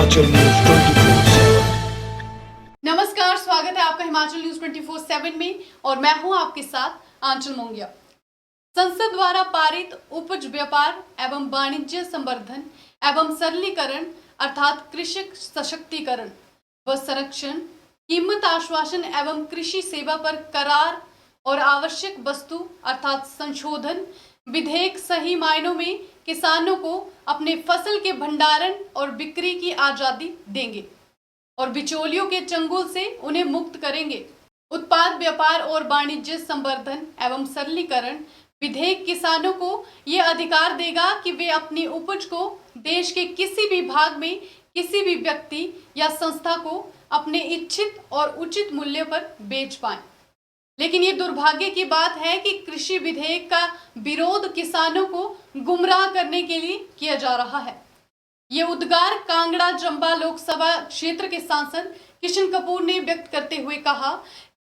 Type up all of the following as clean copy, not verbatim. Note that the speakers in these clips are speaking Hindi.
हिमाचल न्यूज 24/7। नमस्कार, स्वागत है आपका हिमाचल न्यूज 24/7 में और मैं हूं आपके साथ आंचल मोंगिया। संसद द्वारा पारित उपज व्यापार एवं वाणिज्य संवर्धन एवं सरलीकरण अर्थात कृषक सशक्तिकरण व संरक्षण, कीमत आश्वासन एवं कृषि सेवा पर करार और आवश्यक वस्तु अर्थात संशोधन विधेयक सही मायनों में किसानों को अपने फसल के भंडारण और बिक्री की आजादी देंगे और बिचौलियों के चंगुल से उन्हें मुक्त करेंगे। उत्पाद व्यापार और वाणिज्य संवर्धन एवं सरलीकरण विधेयक किसानों को यह अधिकार देगा कि वे अपनी उपज को देश के किसी भी भाग में किसी भी व्यक्ति या संस्था को अपने इच्छित और उचित मूल्य पर बेच पाएं। लेकिन ये दुर्भाग्य की बात है कि कृषि विधेयक का विरोध किसानों को गुमराह करने के लिए किया जा रहा है। ये उद्गार कांगड़ा चंबा लोकसभा क्षेत्र के सांसद किशन कपूर ने व्यक्त करते हुए कहा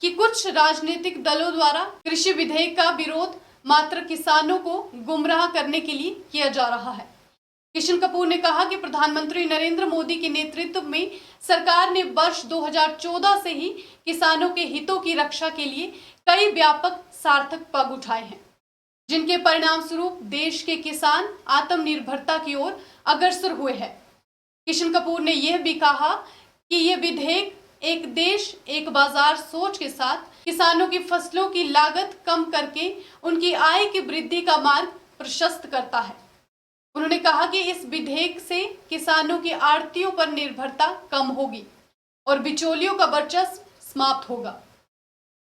कि कुछ राजनीतिक दलों द्वारा कृषि विधेयक का विरोध मात्र किसानों को गुमराह करने के लिए किया जा रहा है। किशन कपूर ने कहा कि प्रधानमंत्री नरेंद्र मोदी के नेतृत्व में सरकार ने वर्ष 2014 से ही किसानों के हितों की रक्षा के लिए कई व्यापक सार्थक पग उठाए हैं, जिनके परिणाम स्वरूप देश के किसान आत्मनिर्भरता की ओर अग्रसर हुए हैं। किशन कपूर ने यह भी कहा कि यह विधेयक एक देश एक बाजार सोच के साथ किसानों की फसलों की लागत कम करके उनकी आय की वृद्धि का मार्ग प्रशस्त करता है। उन्होंने कहा कि इस विधेयक से किसानों की आड़तियों पर निर्भरता कम होगी और बिचौलियों का वर्चस्व समाप्त होगा।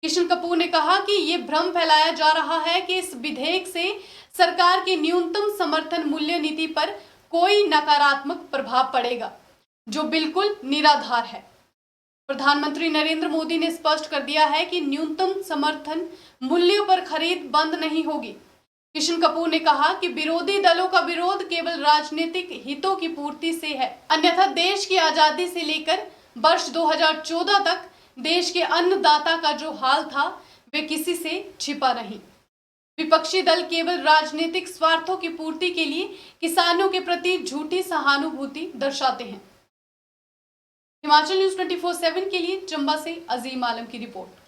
किशन कपूर ने कहा कि ये भ्रम फैलाया जा रहा है कि इस विधेयक से सरकार की न्यूनतम समर्थन मूल्य नीति पर कोई नकारात्मक प्रभाव पड़ेगा, जो बिल्कुल निराधार है। प्रधानमंत्री नरेंद्र मोदी ने स्पष्ट कर दिया है कि न्यूनतम समर्थन मूल्यों पर खरीद बंद नहीं होगी। किशन कपूर ने कहा कि विरोधी दलों का विरोध केवल राजनीतिक हितों की पूर्ति से है, अन्यथा देश की आजादी से लेकर वर्ष 2014 तक देश के अन्नदाता का जो हाल था वे किसी से छिपा नहीं। विपक्षी दल केवल राजनीतिक स्वार्थों की पूर्ति के लिए किसानों के प्रति झूठी सहानुभूति दर्शाते हैं। हिमाचल न्यूज 24/7 के लिए चंबा से अजीम आलम की रिपोर्ट।